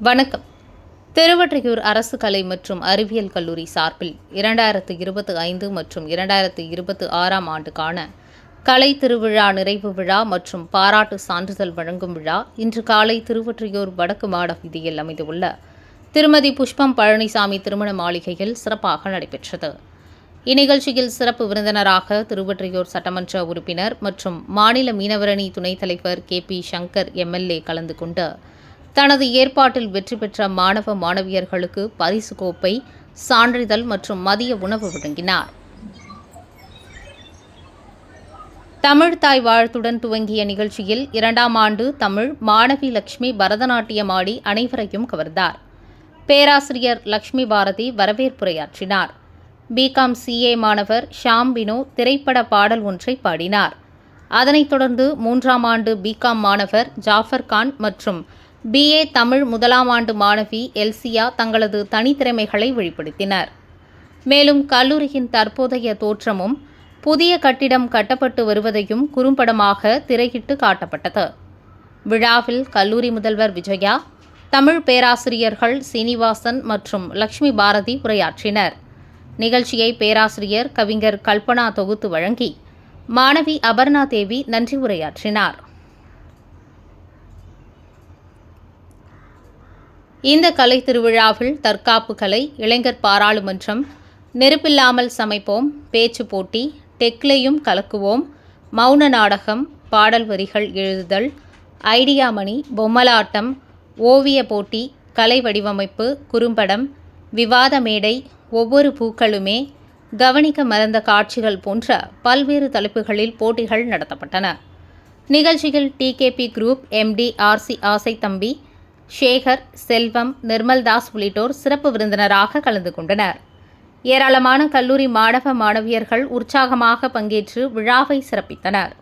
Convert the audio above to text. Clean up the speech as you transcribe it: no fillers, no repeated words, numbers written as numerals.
வணக்கம். திருவொற்றியூர் அரசு கலை மற்றும் அறிவியல் கல்லூரி சார்பில் 2025 மற்றும் 2026 ஆண்டுக்கான கலை திருவிழா நிறைவு விழா மற்றும் பாராட்டு சான்றிதழ் வழங்கும் விழா இன்று காலை திருவொற்றியூர் வடக்கு மாட வீதியில் அமைந்துள்ள திருமதி புஷ்பம் பழனிசாமி திருமண மாளிகையில் சிறப்பாக நடைபெற்றது. இந்நிகழ்ச்சியில் சிறப்பு விருந்தினராக திருவொற்றியூர் சட்டமன்ற உறுப்பினர் மற்றும் மாநில மீனவரணி துணைத் தலைவர் KP சங்கர் MLA கலந்து கொண்டு தனது ஏற்பாட்டில் வெற்றி பெற்ற மாணவ மாணவியர்களுக்கு பரிசு கோப்பை, சான்றிதழ் மற்றும் மதிய உணவு வழங்கினார். தமிழ் தாய் வாழ்த்துடன் துவங்கிய நிகழ்ச்சியில் 2ஆம் ஆண்டு தமிழ் மாணவி லட்சுமி பரதநாட்டியம் ஆடி அனைவரையும் கவர்ந்தார். பேராசிரியர் லட்சுமி பாரதி வரவேற்புரையாற்றினார். BCom CA மாணவர் ஷாம் பினோ திரைப்பட பாடல் ஒன்றை பாடினார். அதனைத் தொடர்ந்து 3ஆம் ஆண்டு BCom மாணவர் ஜாஃபர் கான் மற்றும் BA தமிழ் 1ஆம் ஆண்டு மாணவி எல்சியா தங்களது தனித்திறமைகளை வெளிப்படுத்தினர். மேலும் கல்லூரியின் தற்போதைய தோற்றமும் புதிய கட்டிடம் கட்டப்பட்டு வருவதையும் குறும்படமாக திரையிட்டு காட்டப்பட்டது. விழாவில் கல்லூரி முதல்வர் விஜயா, தமிழ் பேராசிரியர்கள் சீனிவாசன் மற்றும் லட்சுமி பாரதி உரையாற்றினர். நிகழ்ச்சியை பேராசிரியர் கவிஞர் கல்பனா தொகுத்து வழங்கி மாணவி அபர்ணா தேவி நன்றி உரையாற்றினார். இந்த கலை திருவிழாவில் தற்காப்பு கலை, இளைஞர் பாராளுமன்றம், நெருப்பில்லாமல் சமைப்போம், பேச்சு போட்டி, டெக்லேயும் கலக்குவோம், மௌன நாடகம், பாடல் வரிகள் எழுதுதல், ஐடியா மணி, பொம்மலாட்டம், ஓவிய போட்டி, கலை வடிவமைப்பு, குறும்படம், விவாத மேடை, ஒவ்வொரு பூக்களுமே, கவனிக்க மறந்த காட்சிகள் போன்ற பல்வேறு தலைப்புகளில் போட்டிகள் நடத்தப்பட்டன. நிகழ்ச்சியில் TKP group MD RC Asaithambi, Sekar, Selvam, Nirmaldas உள்ளிட்டோர் சிறப்பு விருந்தினராக கலந்து கொண்டனர். ஏராளமான கல்லூரி மாணவ மாணவியர்கள் உற்சாகமாக பங்கேற்று விழாவை சிறப்பித்தனர்.